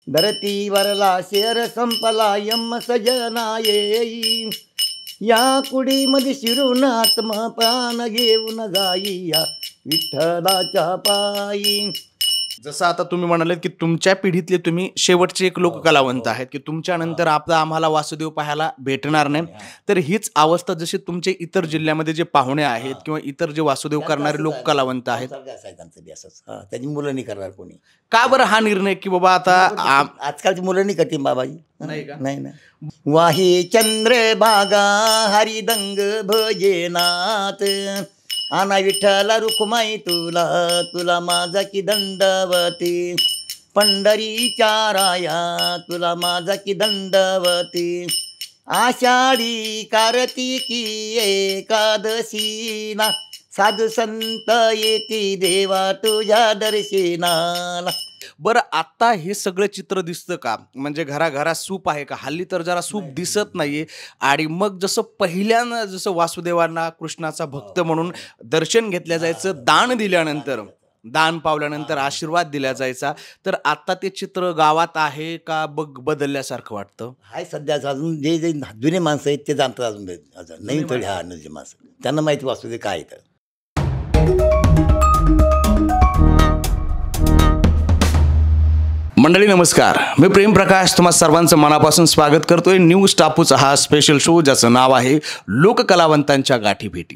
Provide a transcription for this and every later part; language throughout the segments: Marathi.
धरतीवरला शेर संपला यम सजना येई, या कुडीमध्ये शिरून आत्मा प्राण घेऊन जाई या विठ्ठलाच्या पायी. जसं आता तुम्ही म्हणाले की तुमच्या पिढीतले तुम्ही शेवटचे एक लोककलावंत आहेत की तुमच्यानंतर आपला आम्हाला वासुदेव पाहायला भेटणार नाही. तर हीच अवस्था जशी तुमचे इतर जिल्ह्यामध्ये जे पाहुणे आहेत किंवा इतर जे वासुदेव करणारे लोककलावंत आहेत, त्यांचं बी असंच. त्याची मुलं नाही करणार कोणी. का बरं हा निर्णय की बाबा आता आजकालची मुलं नाही करतील बाबाजी. नाही का? नाही ना. वाहे चंद्रभागा हरिदंग भजेनाथ, आना विठ्ठला रुक्माई तुला, तुला माझा की दंडवती, पंढरीच्या राया तुला माझा की दंडवती, आषाढी कार्तिकी एकादशीला साधू संत येती देवा तुझ्या दर्शनाला. बरं आता हे सगळं चित्र दिसतं का? म्हणजे घराघरात सूप आहे का? हल्ली तर जरा सूप दिसत नाहीये. आणि मग जसं पहिल्यानं जसं वासुदेवांना कृष्णाचा भक्त म्हणून दर्शन घेतल्या जायचं, दान दिल्यानंतर, दान पावल्यानंतर आशीर्वाद दिला जायचा, तर आता ते चित्र गावात आहे का बदलल्यासारखं वाटतं? हाय सध्याचं अजून जे जे जुने माणसं आहेत ते जाणतात अजून नवीन थोडी. हा नवीन माणसं त्यांना माहिती वासुदेव काय आहे. मंडळी नमस्कार, मी प्रेम प्रकाश तुम्हा सर्वांचं मनापासून स्वागत करतोय न्यूज टापूचा हा स्पेशल शो ज्याचं नाव आहे लोककलावंतांच्या गाठी भेटी.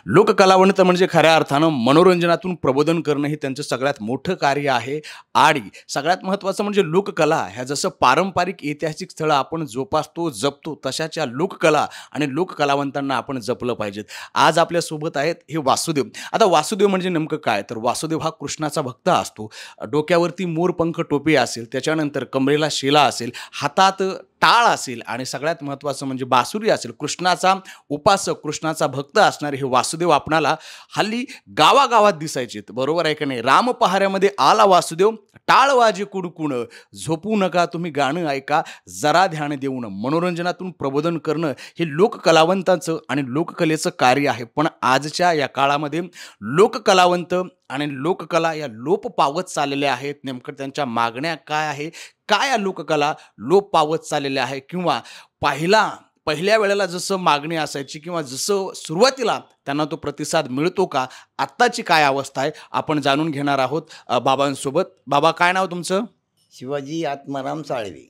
लोककलावंत म्हणजे खऱ्या अर्थानं मनोरंजनातून प्रबोधन करणं हे त्यांचं सगळ्यात मोठं कार्य आहे. आणि सगळ्यात महत्त्वाचं म्हणजे लोककला ह्या जसं पारंपरिक ऐतिहासिक स्थळं आपण जोपासतो जपतो, तशाच्या लोककला आणि लोककलावंतांना आपण जपलं पाहिजेत. आज आपल्यासोबत आहेत हे वासुदेव. आता वासुदेव म्हणजे नेमकं काय? तर वासुदेव हा कृष्णाचा भक्त असतो. डोक्यावरती मोरपंख टोपी असेल, त्याच्यानंतर कमरेला शेला असेल, हातात टाळ असेल आणि सगळ्यात महत्त्वाचं म्हणजे बासुरी असेल. कृष्णाचा उपासक, कृष्णाचा भक्त असणारे हे वासुदेव आपणाला हल्ली गावागावात दिसायचे, बरोबर आहे का नाही? राम पहाऱ्यामध्ये आला वासुदेव, टाळ वाजे कुडकुण, झोपू नका तुम्ही गाणं ऐका, जरा ध्यान देऊन. मनोरंजनातून प्रबोधन करणं हे लोककलावंतांचं आणि लोककलेचं कार्य आहे. पण आजच्या या काळामध्ये लोककलावंत आणि लोककला या लोप पावत चाललेल्या आहेत. नेमकं त्यांच्या मागण्या काय आहे, काय या लोककला लोप पावत चाललेल्या आहे, किंवा पहिल्या वेळेला जसं मागणी असायची किंवा जसं सुरुवातीला त्यांना तो प्रतिसाद मिळतो का, आत्ताची काय अवस्था आहे, आपण जाणून घेणार आहोत बाबांसोबत. बाबा, काय नाव तुमचं? शिवाजी आत्माराम साळवे,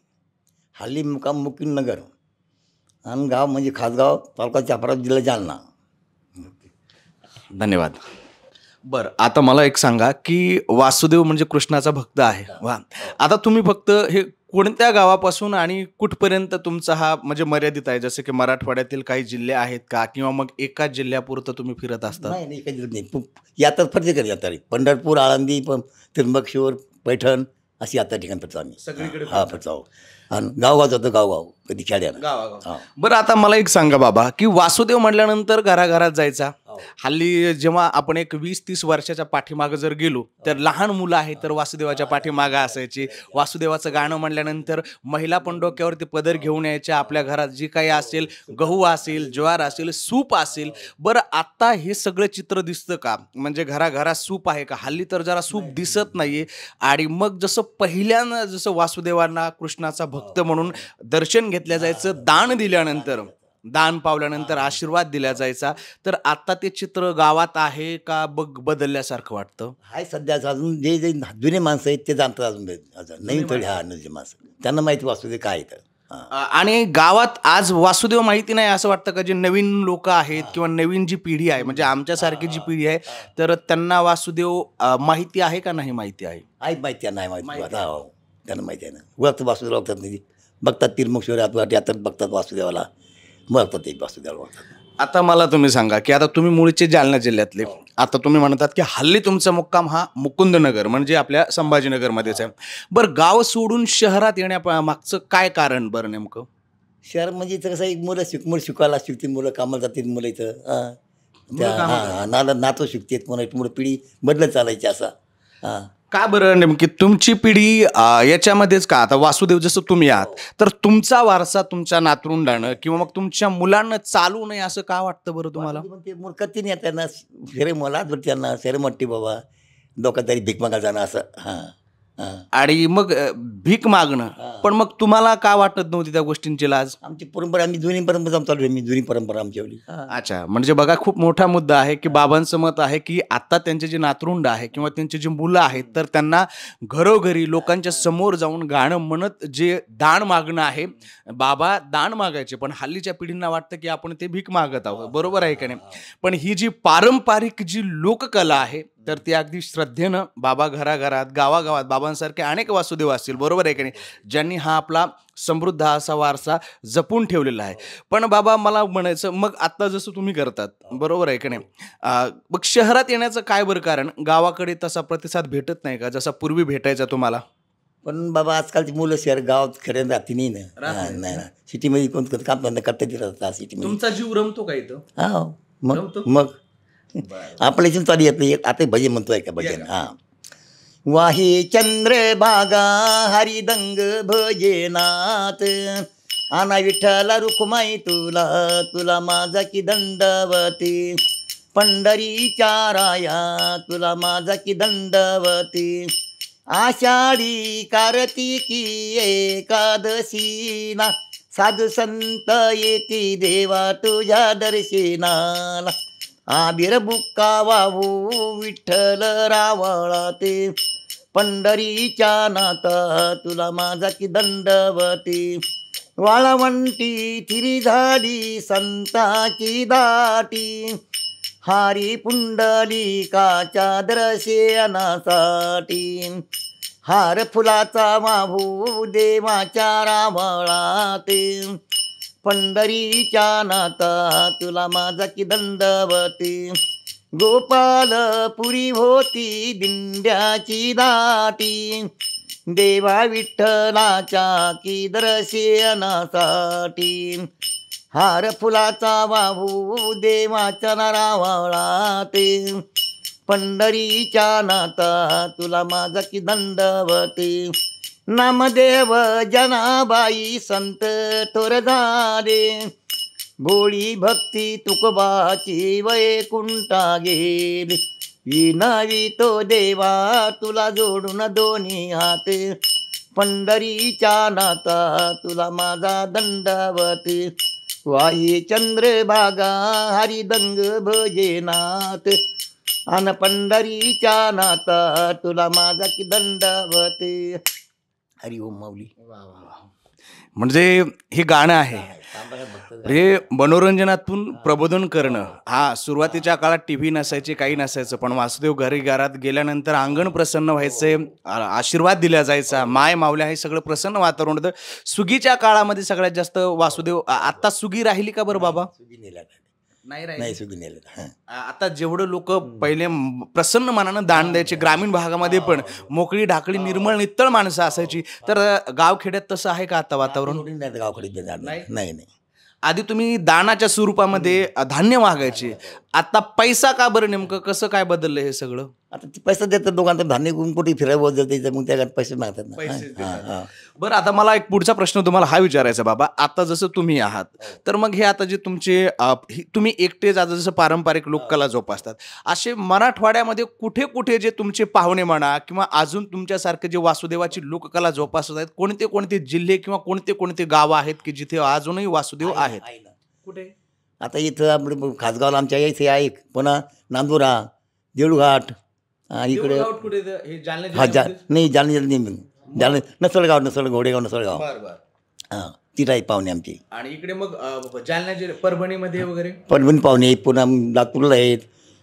हल्ली मुक्काम मुकीमनगर, आणि गाव म्हणजे खासगाव, तालुका चाफरा, जिल्हा जालना. धन्यवाद. बरं, आता मला एक सांगा की वासुदेव म्हणजे कृष्णाचा भक्त आहे. वा, आता तुम्ही फक्त हे कोणत्या गावापासून आणि कुठपर्यंत तुमचा हा म्हणजे मर्यादित आहे? जसं की मराठवाड्यातील काही जिल्हे आहेत का, किंवा मग एकाच जिल्ह्यापुरतं तुम्ही फिरत असता? नाही नाही, काही नाही. यात्रा प्रत्येक यात्रा, पंढरपूर, आळंदी, त्र्यंबकेश्वर, पैठण अशी यात्रा ठिकाण फिरतो आम्ही सगळीकडे हा फिरतो. आणि गावगाव जातो, गावगाव, कधी खेड्याला. गावागाव. बरं, आता मला एक सांगा बाबा की वासुदेव म्हटल्यानंतर घराघरात जायचा. हल्ली जेव्हा आपण एक 20-30 वर्षाच्या पाठीमागं जर गेलो तर लहान मुलं आहेत तर वासुदेवाच्या पाठीमागं असायची. वासुदेवाचं गाणं म्हणल्यानंतर महिला पण डोक्यावरती पदर घेऊन यायच्या. आपल्या घरात जी काही असेल, गहू असेल, ज्वार असेल, सूप असेल. बरं, आता हे सगळं चित्र दिसतं का? म्हणजे घराघरात सूप आहे का? हल्ली तर जरा सूप दिसत नाहीये. आणि मग जसं पहिल्यानं जसं वासुदेवांना कृष्णाचा भक्त म्हणून दर्शन घेतल्या जायचं, दान दिल्यानंतर, दान पावल्यानंतर आशीर्वाद दिला जायचा, तर आता ते चित्र गावात आहे का बदलल्यासारखं वाटतं? हाय सध्याचं अजून जे जे जुने माणसं आहेत ते जाणतात अजून नवीन थोडी. हा नवीन माणसं त्यांना माहिती वासुदेव काय आहे. आणि गावात आज वासुदेव माहिती नाही असं वाटतं का? जे नवीन लोक आहेत किंवा नवीन जी पिढी आहे, म्हणजे आमच्यासारखी जी पिढी आहे, तर त्यांना वासुदेव माहिती आहे का नाही माहिती आहे? माहिती आहे, नाही माहिती. हो, त्यांना माहिती आहे ना. ओळखतात वासुदेव, ओळखतात नाही, बघतात त्र्यंबकेश्वर यात्रा बघतात वासुदेवाला, बघतात एक वासुदेवाला बघतात. आता मला तुम्ही सांगा की आता तुम्ही मूळचे जालना जिल्ह्यातले, आता तुम्ही म्हणतात की हल्ली तुमचा मुक्काम हा मुकुंदनगर म्हणजे आपल्या संभाजीनगरमध्येच आहे. बरं, गाव सोडून शहरात येण्यामागचं काय कारण बरं नेमकं? शहर म्हणजे इथं कसं, एक मुलं शिकायला शिकतील, मुलं कामाला जातील, मुलं इथं नातं शिकतात, मुलं पिढी बदलत चालायची असा. का बरं नेमकी तुमची पिढी याच्यामध्येच का? आता वासुदेव जसं तुम्ही आहात, तर तुमचा वारसा तुमच्या नातरुंडानं किंवा मग तुमच्या मुलांना चालू नये असं का वाटतं बरं तुम्हाला? ते मूर्खतीने येत त्यांना शेरे मला त्यांना शेरे म्हणते बाबा, लोकांत तरी भीक मागा जाणं असं. हां, आणि मग भीक मागणं, पण मग तुम्हाला का वाटत नव्हती त्या गोष्टींची लाज? आमची परंपरा, आम्ही जुनी परंपरा चालू आहे, मी जुनी परंपरा आमच्यावली. अच्छा, म्हणजे बघा खूप मोठा मुद्दा आहे की बाबांचं मत आहे की आता त्यांचे जे नातरुंड आहे किंवा त्यांची जी मुलं आहेत तर त्यांना घरोघरी लोकांच्या समोर जाऊन गाणं म्हणत जे दान मागणं आहे, बाबा दान मागायचे, पण हल्लीच्या पिढींना वाटतं की आपण ते भीक मागत आहोत. बरोबर आहे का नाही? पण ही जी पारंपरिक जी लोककला आहे तर ती अगदी श्रद्धेनं बाबा घराघरात गावागावात बाबांसारखे अनेक वासुदेव असतील, बरोबर आहे का नाही, ज्यांनी हा आपला समृद्ध असा वारसा जपून ठेवलेला आहे. पण बाबा मला म्हणायचं, मग आता जसं तुम्ही करतात, बरोबर आहे का नाही, मग शहरात येण्याचं काय बरं कारण? गावाकडे तसा प्रतिसाद भेटत नाही का जसा पूर्वी भेटायचा तुम्हाला? पण बाबा आजकालची मुलं शहर गावात खऱ्या राहते नाही ना. नाही ना, सिटीमध्ये कोण काम धंदा करता येत राहतात सिटीमध्ये. तुमचा जीव रमतो का इथं? हा, मग रमतो? मग आपल्या इथून चालू येत आता भजन म्हणतोय का भजन. हा, वाही चंद्रभागा हरिदंग भजनात, आना विठ्ठला रुक्माई तुला, तुला माझा की दंडवती, पंढरीच्या राया तुला माझा की दंडवती, आषाढी कार्तिकी एकादशीला, साधू संत येती देवा तुझ्या दर्शनाला, आबिर बुक्का वाहू विठ्ठल रावळा ते, पंढरीच्या नाता तुला माझा की दंडवती, वाळवंटी थिरी झाली संताची दाटी, हारी पुंडलिकाच्या दर्शनासाठी, हार फुलाचा वाहू देवाच्या रावळा ते, पंढरीच्या नाता तुला माझा की दंडवती, गोपालपुरी होती दिंड्याची दाटी, देवा विठ्ठलाच्या की दर्शनासाठी, हार फुलाचा वाहू देवाच्या रावळा ते, पंढरीच्या नाता तुला माझा की दंडवती, नामदेव जनाबाई संत थोर झाले, भोळी भक्ती तुकोबाची वैकुंठा गेली, विनवी तो देवा तुला जोडून दोन्ही हात, पंढरीच्या नाता तुला माझा दंडवती, वाही चंद्रभागा हरिदंग भजनात, अन पंढरीच्या नाता तुला माझा की दंडवती. हरि ओम माऊली. म्हणजे हे गाणं आहे हे मनोरंजनातून प्रबोधन करणं. हा, सुरुवातीच्या काळात टीव्ही नसायचे, काही नसायचं, पण वासुदेव घरी घरात गेल्यानंतर अंगण प्रसन्न व्हायचे, आशीर्वाद दिला जायचा, माय माऊल्या हे सगळं प्रसन्न वातावरण होतं. सुगीच्या काळामध्ये सगळ्यात जास्त वासुदेव, आता सुगी राहिली का बरं बाबा? सुगी नेला नाही नाही, सुगी नेला. आता जेवढं लोक पहिले प्रसन्न मनानं दान द्यायचे, ग्रामीण भागामध्ये पण मोकळी ढाकळी निर्मळ नित्तळ माणसं असायची, तर गावखेड्यात तसं आहे का आता वातावरण? गावाकडे नाही नाही. आधी तुम्ही दानाच्या स्वरूपामध्ये धान्य मागायचे, आता पैसा का बरं? नेमकं कसं काय बदललं हे सगळं? आता ते पैसा देतात दोघांना, धान्य कुठे फिरायला जायचं, मग त्या पैसे मागतात ना. बरं, आता मला एक पुढचा प्रश्न तुम्हाला हा विचारायचा बाबा, आता जसं तुम्ही आहात तर मग हे आता जे तुमचे तुम्ही एकटेच आता जसं पारंपरिक लोककला जोपासतात, असे मराठवाड्यामध्ये कुठे कुठे जे तुमचे पाहुणे म्हणा किंवा अजून तुमच्यासारखे जे वासुदेवाची लोककला जोपासत आहेत, कोणते कोणते जिल्हे किंवा कोणते कोणते गावं आहेत की जिथे अजूनही वासुदेव आहेत? कुठे? आता इथं आपलं खासगावला आमच्या इथे आहे, पुन्हा नांदुरा, देऊळघाट, इकडे हा नाही जालने नसळगाव, घोडेगाव नसळगाव, हां तिथं आहे पाहुणे आमची. आणि इकडे मग जालना परभणीमध्ये वगैरे परभणी पाहुणे आहेत, पुन्हा लातूरला आहेत,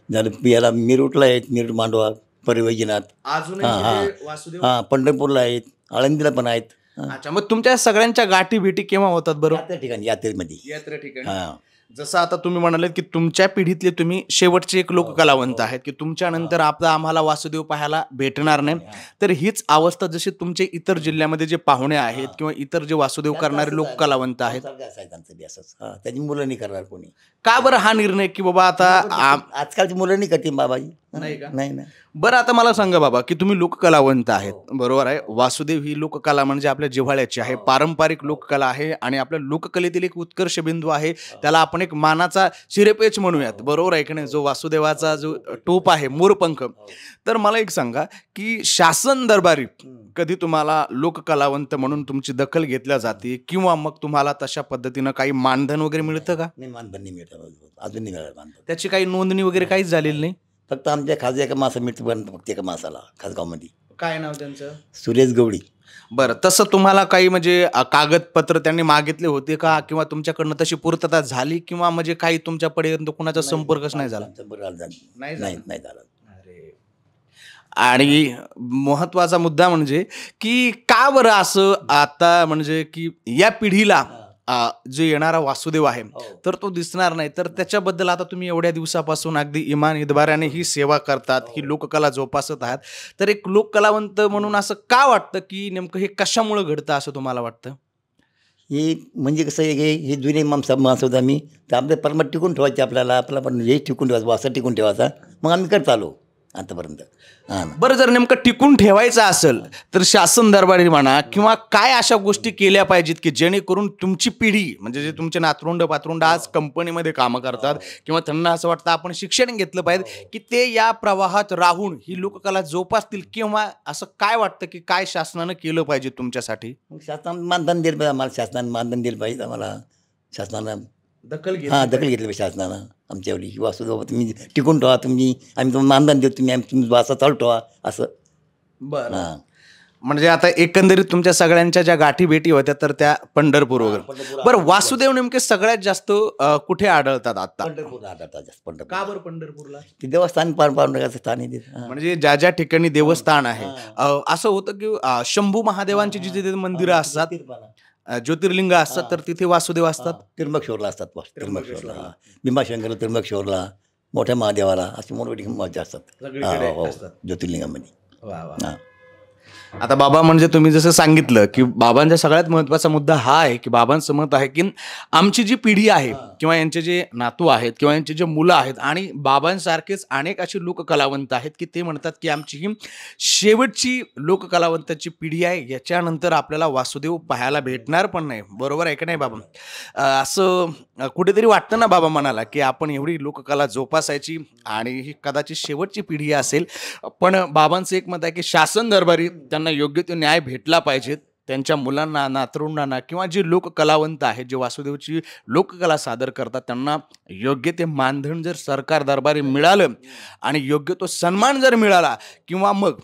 झालं याला मिरूटला आहेत, मिरूट मांडवा परिवैजनाथ, हां पंढरपूरला आहेत, आळंदीला पण आहेत. अच्छा, मग तुमच्या सगळ्यांच्या गाठी भेटी केव्हा होतात बरं? त्या ठिकाणी यात्रेमध्ये. यात्रे ठिकाणी. हां, जसं आता तुम्ही म्हणाले की तुमच्या पिढीतले तुम्ही शेवटचे एक लोककलावंत आहेत की तुमच्यानंतर आपला आम्हाला वासुदेव पाहायला भेटणार नाही, तर हीच अवस्था जशी तुमचे इतर जिल्ह्यामध्ये जे पाहुणे आहेत किंवा इतर जे वासुदेव करणारे लोककलावंत आहेत त्याची मुलं नाही करणार कोणी. का बरं हा निर्णय की बाबा आता आजकालची मुलं नाही करते बाबाजी? नाही का? नाही नाही. बरं आता मला सांगा बाबा की तुम्ही लोककलावंत आहेत, बरोबर आहे. वासुदेव ही लोककला म्हणजे आपल्या जिव्हाळ्याची आहे, पारंपरिक लोककला आहे आणि आपल्या लोककलेतील एक उत्कर्ष बिंदू आहे. त्याला आपण एक मानाचा शिरेपेच म्हणूयात, बरोबर आहे की नाही? जो वासुदेवाचा जो टोप आहे, मोरपंख. तर मला एक सांगा की शासन दरबारी कधी तुम्हाला लोककलावंत म्हणून तुमची दखल घेतल्या जाते किंवा मग तुम्हाला तशा पद्धतीनं काही मानधन वगैरे मिळतं का? नाही मानधन नाही मिळत अजून नाही मिळालं मानधन. त्याची काही नोंदणी वगैरे काहीच झालेली नाही? फक्त आमच्या खाजगी एका मासा मिळतं पण फक्त एका मासाला खासगावमध्ये काय नाव त्यांचं? सुरेश गवडी. बरं, तसं तुम्हाला काही म्हणजे कागदपत्र त्यांनी मागितले होते का किंवा तुमच्याकडनं तशी पूर्तता झाली किंवा म्हणजे काही तुमच्यापर्यंत कुणाचा संपर्कच नाही झाला? नाही नाही झालं. अरे, आणि महत्वाचा मुद्दा म्हणजे की का बरं असं आता म्हणजे की या पिढीला जो येणारा वासुदेव आहे तर तो दिसणार नाही, तर त्याच्याबद्दल आता तुम्ही एवढ्या दिवसापासून अगदी इमान इतबाराने ही सेवा करतात, ही लोककला जोपासत आहात, तर एक लोककलावंत म्हणून असं का वाटतं की नेमकं हे कशामुळे घडतं असं तुम्हाला वाटतं? हे म्हणजे कसं आहे हे जुने माणसं होतं आम्ही, तर आपल्या परमत टिकून ठेवायचे आपल्याला, आपला पण हे टिकून ठेवायचं, वासा टिकून ठेवायचा, मग आम्ही करत आलो आतापर्यंत. हां ना. बरं, जर नेमकं टिकून ठेवायचं असेल तर शासन दरबारी म्हणा किंवा काय अशा गोष्टी केल्या पाहिजेत की जेणेकरून तुमची पिढी म्हणजे जे तुमचे नातरुंड पातरुंड आज कंपनीमध्ये कामं करतात किंवा त्यांना असं वाटतं आपण शिक्षण घेतलं पाहिजे की ते या प्रवाहात राहून ही लोककला जोपासतील, किंवा असं काय वाटतं की काय शासनानं केलं पाहिजे तुमच्यासाठी? मग शासनानं मानधन दिलं पाहिजे आम्हाला, शासनानं मानधन दिलं पाहिजे आम्हाला, शासनानं दखल हां दखल घेतली पाहिजे शासनानं आमच्या एवढी की वासुदेव तुम्ही टिकून ठेवा, आम्ही तुम्हाला मानधन देऊ, तुम्ही वासा चालू ठेवा असं. बरं, हां. म्हणजे आता एकंदरीत तुमच्या सगळ्यांच्या ज्या गाठी भेटी होत्या तर त्या पंढरपूर वगैरे. बरं, वासुदेव नेमके सगळ्यात जास्त कुठे आढळतात आता? पंढरपूर आढळतात जास्त. पंढरपूर का बरं पंढरपूरला? ते देवस्थान पांडुरंगाचं स्थान आहे ते. हां. म्हणजे ज्या ज्या ठिकाणी देवस्थान आहे, असं होतं की शंभू महादेवांची जिथे जिथे मंदिरं असतात, ज्योतिर्लिंग असतात, तर तिथे वासुदेव असतात. त्र्यंबकेश्वरला असतात. त्र्यंबकेश्वरला, भीमाशंकरला, त्र्यंबकेश्वरला, मोठ्या महादेवाला अशी मोठमोठी मजा असतात. सगळीकडे हो, हो, असतात. ज्योतिर्लिंगामध्ये. वा वा. हां. आता बाबा म्हणजे तुम्ही जसं सांगितलं की बाबांचा सगळ्यात महत्त्वाचा मुद्दा हा आहे की बाबांचं मत आहे की आमची जी पिढी आहे किंवा यांचे जे नातू आहेत किंवा यांचे जे मुलं आहेत आणि बाबांसारखेच अनेक अशी लोककलावंत आहेत की ते म्हणतात की आमची ही शेवटची लोककलावंताची पिढी आहे, याच्यानंतर आपल्याला वासुदेव पाहायला भेटणार पण नाही. बरोबर आहे का नाही बाबा? असं कुठेतरी वाटतं ना बाबा मनाला की आपण एवढी लोककला जोपासायची आणि ही कदाचित शेवटची पिढी असेल. पण बाबांचं एक मत आहे की शासन दरबारी त्यांना योग्य तो न्याय भेटला पाहिजे. त्यांच्या मुलांना, नातरुंडांना किंवा जे लोककलावंत आहेत, जे वासुदेवची लोककला सादर करतात, त्यांना योग्य ते मानधन जर सरकार दरबारी मिळालं आणि योग्य तो सन्मान जर मिळाला किंवा मग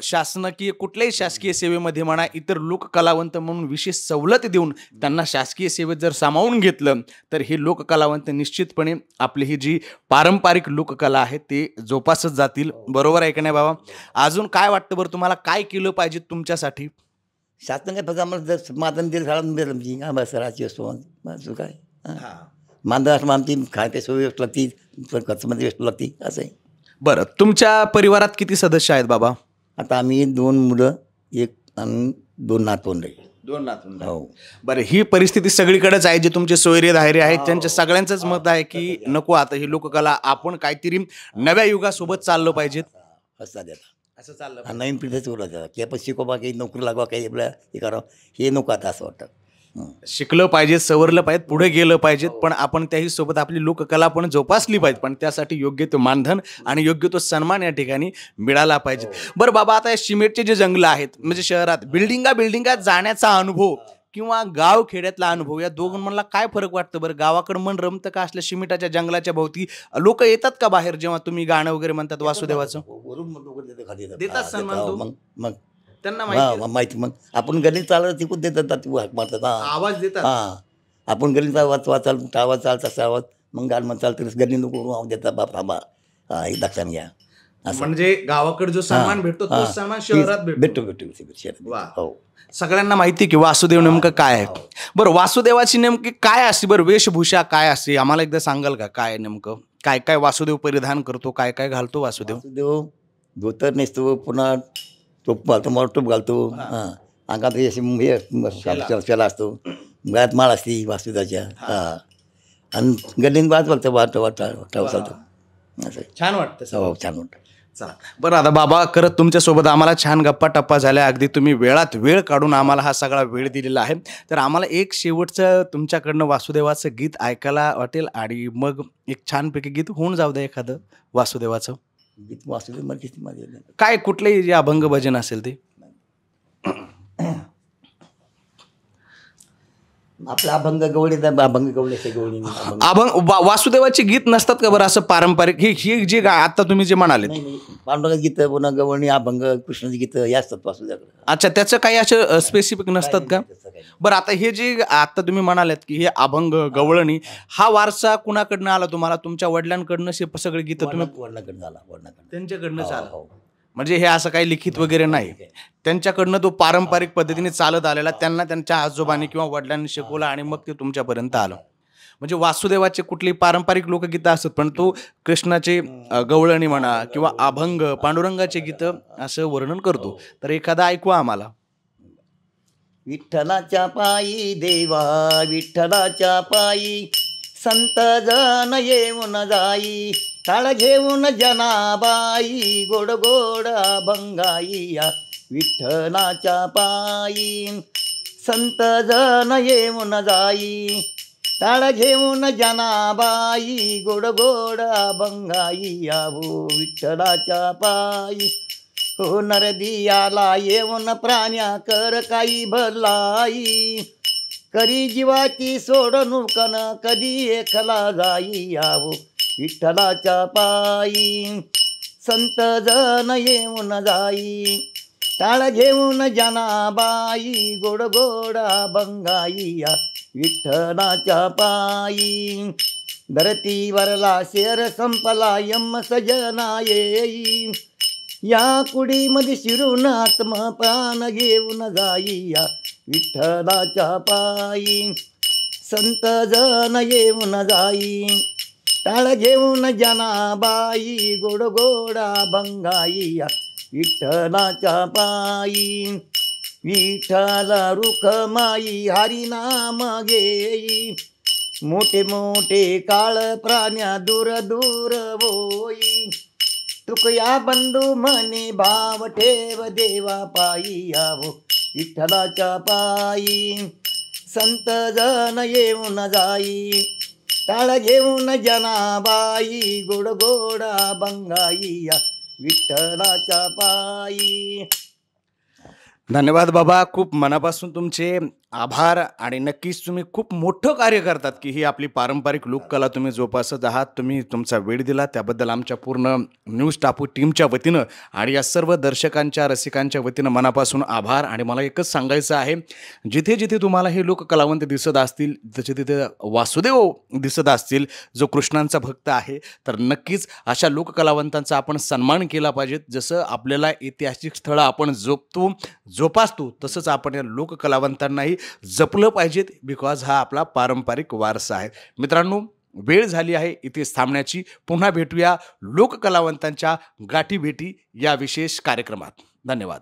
शासकीय कुठल्याही शासकीय सेवेमध्ये म्हणा, इतर लोककलावंत म्हणून विशेष सवलत देऊन त्यांना शासकीय सेवेत जर सामावून घेतलं तर हे लोककलावंत निश्चितपणे आपली ही जी पारंपरिक लोककला आहे ते जोपासत जातील. बरोबर आहे का नाही बाबा? अजून काय वाटतं बरं तुम्हाला, काय केलं पाहिजे तुमच्यासाठी? शासन काय फक्त आम्हाला जर मानधन दिलं झालं दिलं म्हणजे आम्हाला सराची असतो असं काय. मानधन असं आमची खाण्याची सोय व्यवस्था लागती, खर्चमध्ये व्यवस्था लागती असं आहे. बरं, तुमच्या परिवारात किती सदस्य आहेत बाबा? आता आम्ही 2 मुलं, 1 आणि 2 नातवंड आहे. 2 नातवंड. हो. बरं, ही परिस्थिती सगळीकडेच आहे. जे तुमचे सोयरे धायरे आहेत त्यांच्या सगळ्यांचंच मत आहे की नको, आता ही लोककला आपण काहीतरी नव्या युगासोबत चाललं पाहिजेत. असं देतात असं चाललं. हा नवीन पिढीच बोलायचं की आपण शिकोबा काही नोकरी लागवा, काही आपल्या हे करावं, हे नको आता असं वाटतं. शिकलं पाहिजे, सवरलं पाहिजे, पुढे गेलं पाहिजेत, पण आपण त्याही सोबत आपली लोककला पण जोपासली पाहिजे. पण त्यासाठी योग्य तो मानधन आणि योग्य तो सन्मान या ठिकाणी मिळाला पाहिजे. बरं बाबा, आता सिमेंटचे जे जंगल आहेत म्हणजे शहरात बिल्डिंगात जाण्याचा अनुभव किंवा गाव खेड्यातला अनुभव, या दोघांमधला काय फरक वाटतं बरं? गावाकडं मन रमतं का असल्या सिमेंटाच्या जंगलाच्या भोवती? लोक येतात का बाहेर जेव्हा तुम्ही गाणं वगैरे म्हणतात वासुदेवाचं? वरून वगैरे खाली देतात सन्मान तो? मग त्यांना माहिती मग आपण गल्लीत चालत तिकून देतात मारतात. आवाज देतात. हां, आपण गल्लीचा आवाज चालत असा आवाज मग गाल मग चालतं गल्ली नको आवाज देतात. बाप थांबा, हे लक्षात घ्या. म्हणजे गावाकडे जो सन्मान भेटतो तो सन्मान शहरात भेटतो. भेटतो. हो. सगळ्यांना माहिती की वासुदेव नेमकं काय आहे. बरं, वासुदेवाची नेमकी काय असते बरं, वेशभूषा काय असते आम्हाला एकदा सांगाल का? काय नेमकं काय काय वासुदेव परिधान करतो, काय काय घालतो वासुदेव? वासुदेव धोतर नेसतो, पुन्हा टोप घालतो, टोप घालतो. हां, अंगात अशी शेला असतो, गळ्यात माळ असते वासुदेवाच्या. हां, आणि गल्लीन बाज बघतो चालतो. असं छान वाटतं सर. हो छान वाटतं. चला बरं, आता बाबा करत तुमच्यासोबत आम्हाला छान गप्पा टप्पा झाल्या, अगदी तुम्ही वेळात वेळ काढून आम्हाला हा सगळा वेळ दिलेला आहे. तर आम्हाला एक शेवटचं तुमच्याकडनं वासुदेवाचं गीत ऐकायला वाटेल आणि मग एक छानपैकी गीत होऊन जाऊ द्या एखादं वासुदेवाचं. गीत वासुदेव मला किती माझे काय कुठलंही जे अभंग भजन असेल ते. आपला अभंग गवळी अभंग गवळीचे गवळी अभंग वासुदेवाची गीत नसतात का बरं असं पारंपरिक? ही जी आता तुम्ही जे म्हणाले, नाही नाही पांडुरंग गीतं पुन्हा गवळणी अभंग कृष्णाची गीतं हे असतात वासुदेवाकडे. अच्छा, त्याचं काही असं स्पेसिफिक नसतात का? तसं काही नाही. बरं, आता हे जे आता तुम्ही म्हणालात की हे अभंग गवळणी हा वारसा कुणाकडनं आला तुम्हाला? तुमच्या वडिलांकडनं सगळे गीतं तुम्ही वडिलांकडे झाला वडिलांकडे. त्यांच्याकडनं हो, आला? हो. म्हणजे हे असं काही लिखित वगैरे नाही, त्यांच्याकडनं तो पारंपरिक पद्धतीने चालत आलेला, त्यांना त्यांच्या आजोबांनी किंवा वडिलांनी शिकवला आणि मग ते तुमच्यापर्यंत आलं. म्हणजे वासुदेवाचे कुठली पारंपरिक लोकगीतं असतात, पण तो कृष्णाचे गवळणी म्हणा किंवा अभंग पांडुरंगाचे गीतं असं वर्णन करतो. तर एखादा ऐकवा आम्हाला. विठ्ठलाच्या पायी देवा विठ्ठलाच्या पायी संत जन येऊन जाई काळ घेऊन जनाबाई गोड गोड अभंगाई विठ्ठलाच्या पायी संत जन येऊन जाई काळ घेऊन जनाबाई गोड गोड अभंगाई हो विठ्ठलाच्या पायी. हो नरदियाला येऊन प्राण्या कर काही भलाई करी जीवाची सोडणूकन कधी एकला जाई यावो विठ्ठलाच्या पायी संत जन येऊन जाई टाळ घेऊन जनाबाई गोड गोड अभंगाई विठ्ठलाच्या पायी. धरतीवरला शेर संपला यम सजना येई या कुडीमध्ये शिरून आत्म प्राण घेऊन जाई या विठ्ठलाच्या पायी संत जन येऊन जाई टाळ घेऊन जनाबाई गोड गोड अभंगाई या विठ्ठलाच्या पायी. विठ्ठल रुख माई हरिनाम घेई मोठे मोठे काळ प्राण्या दूर दूर होई तुकया बंधू म्हणे भाव ठेव देवा पायी यावो विठ्ठलाच्या पायी संत जन येऊन जाई टाळ घेऊन जनाबाई गोड गोड अभंगाई या विठ्ठलाच्या पायी. धन्यवाद बाबा, खूप मनापासून तुमचे आभार. आणि नक्कीच तुम्ही खूप मोठं कार्य करतात की ही आपली पारंपरिक लोककला तुम्ही जोपासत आहात. तुम्ही तुमचा वेळ दिला त्याबद्दल आमच्या पूर्ण न्यूज टापू टीमच्या वतीनं आणि या सर्व दर्शकांच्या रसिकांच्या वतीनं मनापासून आभार. आणि मला एकच सांगायचं आहे, जिथे जिथे तुम्हाला हे लोककलावंत दिसत असतील, तिथे तिथे वासुदेव दिसत असतील जो कृष्णांचा भक्त आहे, तर नक्कीच अशा लोककलावंतांचा आपण सन्मान केला पाहिजे. जसं आपल्याला ऐतिहासिक स्थळं आपण जोपासतो तसंच आपण या लोककलावंतांनाही जपलं पाहिजेत, बिकॉज हा आपला पारंपरिक वारसा आहे. मित्रांनो, वेळ झाली आहे इथेच थांबण्याची. पुन्हा भेटूया लोककलावंतांच्या गाठीभेटी या विशेष कार्यक्रमात. धन्यवाद.